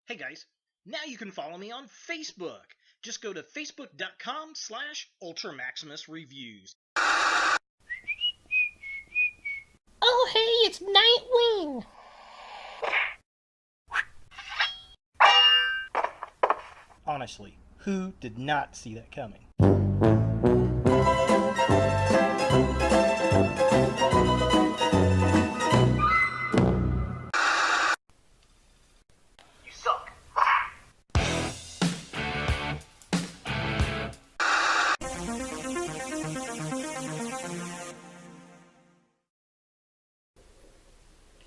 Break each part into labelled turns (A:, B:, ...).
A: Hey guys, now you can follow me on Facebook. Just go to facebook.com/UltraMaximusReviews.
B: Oh, hey, it's Nightwing!
A: Honestly, who did not see that coming?
C: You suck.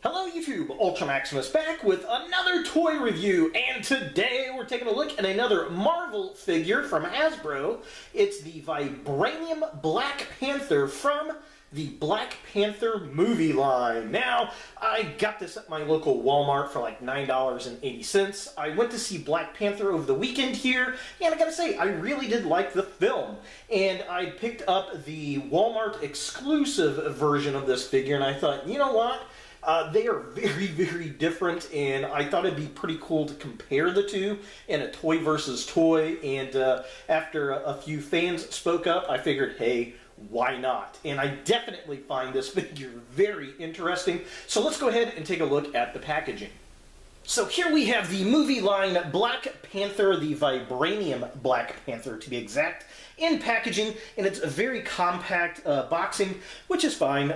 A: Hello YouTube, Ultra Maximus back with another toy review, and today we're taking a look at another Marvel figure from Hasbro. It's the Vibranium Black Panther from the Black Panther movie line. Now, I got this at my local Walmart for like $9.80. I went to see Black Panther over the weekend here, and I gotta say, I really did like the film. And I picked up the Walmart exclusive version of this figure, and I thought, you know what? They are very, very different, and I thought it'd be pretty cool to compare the two in a toy versus toy. And after a few fans spoke up, I figured, hey, why not? And I definitely find this figure very interesting. So let's go ahead and take a look at the packaging. So here we have the movie line Black Panther, the Vibranium Black Panther to be exact, in packaging, and it's a very compact boxing, which is fine.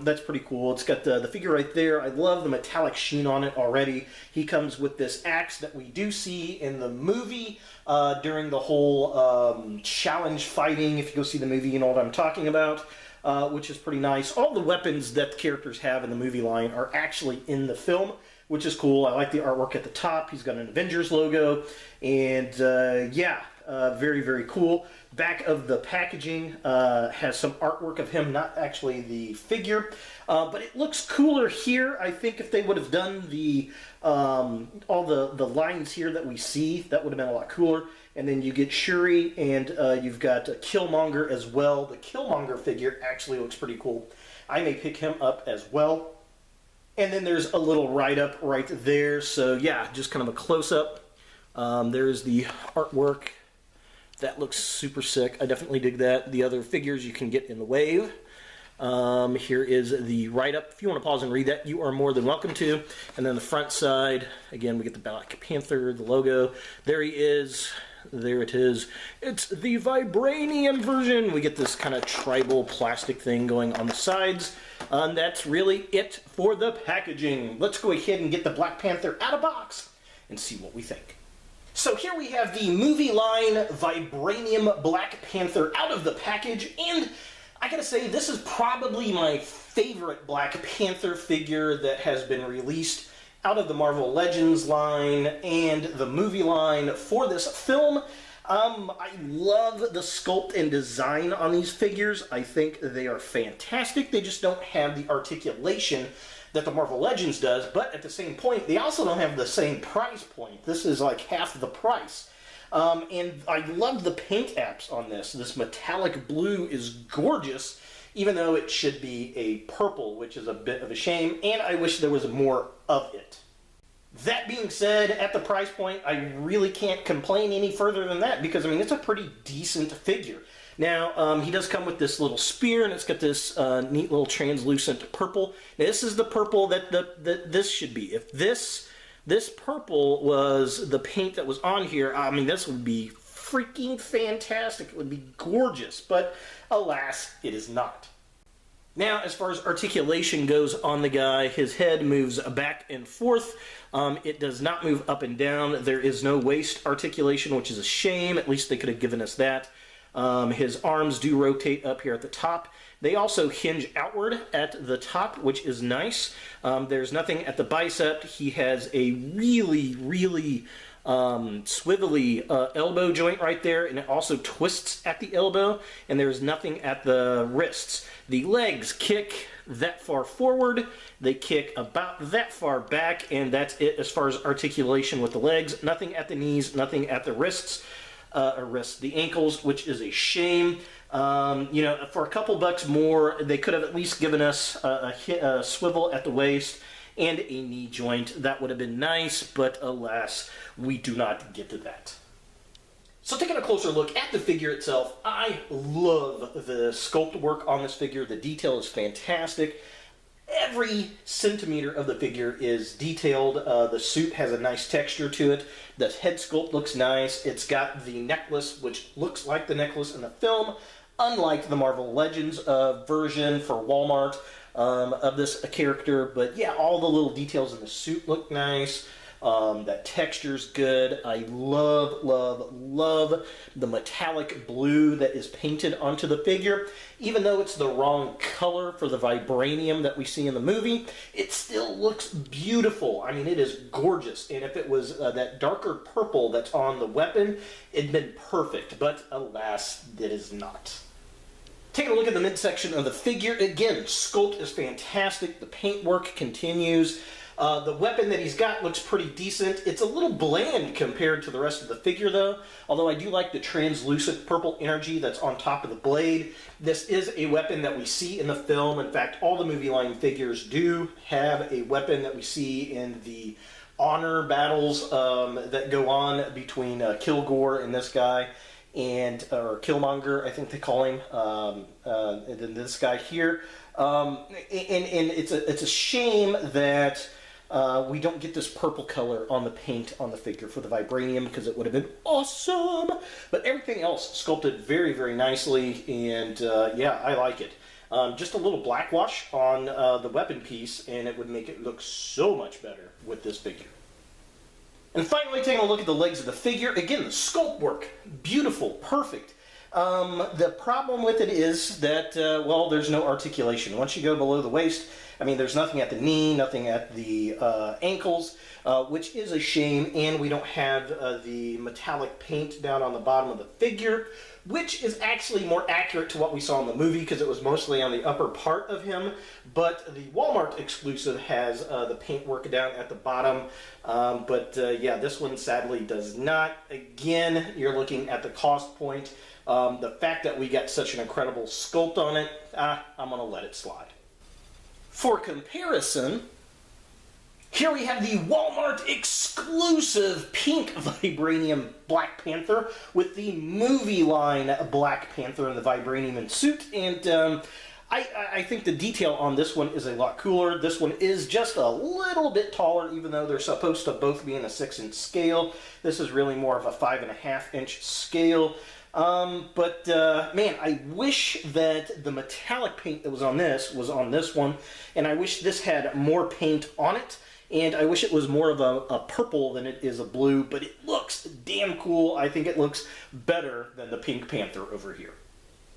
A: That's pretty cool. It's got the figure right there. I love the metallic sheen on it already. He comes with this axe that we do see in the movie during the whole challenge fighting. If you go see the movie, you know what I'm talking about. Which is pretty nice. All the weapons that the characters have in the movie line are actually in the film, which is cool. I like the artwork at the top. He's got an Avengers logo, and yeah, very, very cool. Back of the packaging has some artwork of him, not actually the figure, but it looks cooler here. I think if they would have done the all the lines here that we see, that would have been a lot cooler. And then you get Shuri, and you've got Killmonger as well. The Killmonger figure actually looks pretty cool. I may pick him up as well. And then there's a little write-up right there. So yeah, just kind of a close-up. There's the artwork. That looks super sick. I definitely dig that. The other figures you can get in the wave. Here is the write-up. If you want to pause and read that, you are more than welcome to. And then the front side, again, we get the Black Panther, the logo. There he is. There it is. It's the Vibranium version. We get this kind of tribal plastic thing going on the sides. And that's really it for the packaging. Let's go ahead and get the Black Panther out of box and see what we think. So here we have the movie line Vibranium Black Panther out of the package, and I gotta say, this is probably my favorite Black Panther figure that has been released out of the Marvel Legends line and the movie line for this film. I love the sculpt and design on these figures. I think they are fantastic. They just don't have the articulation that the Marvel Legends does, but at the same point, they also don't have the same price point. This is like half the price. And I love the paint apps on this. This metallic blue is gorgeous, even though it should be a purple, which is a bit of a shame, and I wish there was more of it. That being said, at the price point, I really can't complain any further than that, because, I mean, it's a pretty decent figure. Now, he does come with this little spear, and it's got this neat little translucent purple. Now, this is the purple that this should be. If this purple was the paint that was on here, I mean, this would be freaking fantastic. It would be gorgeous, but alas, it is not. Now, as far as articulation goes on the guy, his head moves back and forth. It does not move up and down. There is no waist articulation, which is a shame. At least they could have given us that. His arms do rotate up here at the top. They also hinge outward at the top, which is nice. There's nothing at the bicep. He has a really, really swivelly elbow joint right there, and it also twists at the elbow, and there's nothing at the wrists. The legs kick that far forward, they kick about that far back, and that's it as far as articulation with the legs. Nothing at the knees, nothing at the wrists. The ankles, which is a shame. You know, for a couple bucks more, they could have at least given us a swivel at the waist and a knee joint. That would have been nice, but alas, we do not get to that. So taking a closer look at the figure itself, I love the sculpt work on this figure. The detail is fantastic. Every centimeter of the figure is detailed. The suit has a nice texture to it. The head sculpt looks nice. It's got the necklace, which looks like the necklace in the film, unlike the Marvel Legends version for Walmart of this character. But yeah, all the little details in the suit look nice. That texture's good. I love, love, love the metallic blue that is painted onto the figure. Even though it's the wrong color for the vibranium that we see in the movie, it still looks beautiful. I mean, it is gorgeous. And if it was that darker purple that's on the weapon, it'd been perfect. But alas, it is not. Taking a look at the midsection of the figure, again, sculpt is fantastic. The paintwork continues. The weapon that he's got looks pretty decent. It's a little bland compared to the rest of the figure, though, although I do like the translucent purple energy that's on top of the blade. This is a weapon that we see in the film. In fact, all the movie line figures do have a weapon that we see in the honor battles that go on between Kilgore and this guy, or Killmonger, I think they call him, and then this guy here. And it's a shame that we don't get this purple color on the paint on the figure for the vibranium, because it would have been awesome. But everything else sculpted very, very nicely, and yeah, I like it. Just a little black wash on the weapon piece, and it would make it look so much better with this figure. And finally, taking a look at the legs of the figure, again, the sculpt work, beautiful, perfect. The problem with it is that, well, there's no articulation. Once you go below the waist, I mean, there's nothing at the knee, nothing at the ankles, which is a shame, and we don't have the metallic paint down on the bottom of the figure, which is actually more accurate to what we saw in the movie, because it was mostly on the upper part of him, but the Walmart exclusive has the paintwork down at the bottom, but yeah, this one sadly does not. Again, you're looking at the cost point. The fact that we got such an incredible sculpt on it, I'm going to let it slide. For comparison, here we have the Walmart exclusive pink Vibranium Black Panther with the movie line Black Panther in the Vibranium suit, and I think the detail on this one is a lot cooler. This one is just a little bit taller, even though they're supposed to both be in a 6-inch scale. This is really more of a 5.5-inch scale. But man, I wish that the metallic paint that was on this one, and I wish this had more paint on it, and I wish it was more of a purple than it is a blue, but it looks damn cool. I think it looks better than the Pink Panther over here.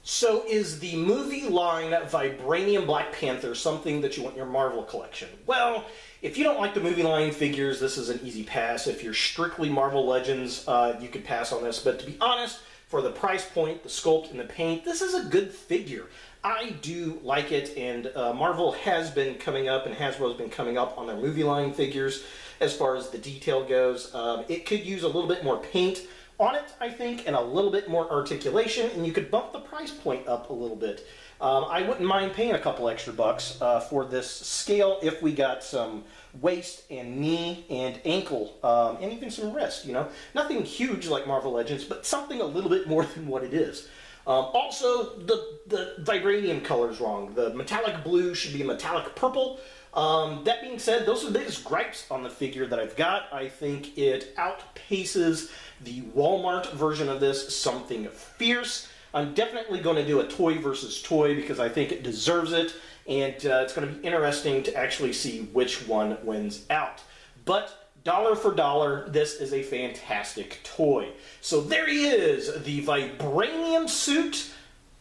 A: So is the movie line Vibranium Black Panther something that you want in your Marvel collection? Well, if you don't like the movie line figures, this is an easy pass. If you're strictly Marvel Legends, you could pass on this, but to be honest, for the price point, the sculpt, and the paint, this is a good figure. I do like it, and Marvel has been coming up, and Hasbro has been coming up on their movie line figures as far as the detail goes. It could use a little bit more paint on it, I think, and a little bit more articulation, and you could bump the price point up a little bit. I wouldn't mind paying a couple extra bucks for this scale if we got some waist and knee and ankle, and even some wrist, you know. Nothing huge like Marvel Legends, but something a little bit more than what it is. Also, the vibranium color is wrong. The metallic blue should be a metallic purple. That being said, those are the biggest gripes on the figure that I've got. I think it outpaces the Walmart version of this something fierce. I'm definitely going to do a toy versus toy because I think it deserves it, and it's going to be interesting to actually see which one wins out. But dollar for dollar, this is a fantastic toy. So there he is, the Vibranium suit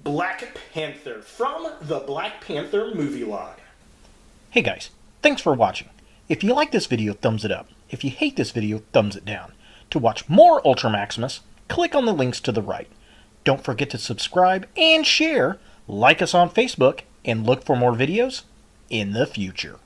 A: Black Panther from the Black Panther movie line.
C: Hey guys, thanks for watching. If you like this video, thumbs it up. If you hate this video, thumbs it down. To watch more Ultra Maximus, click on the links to the right. Don't forget to subscribe and share, like us on Facebook, and look for more videos in the future.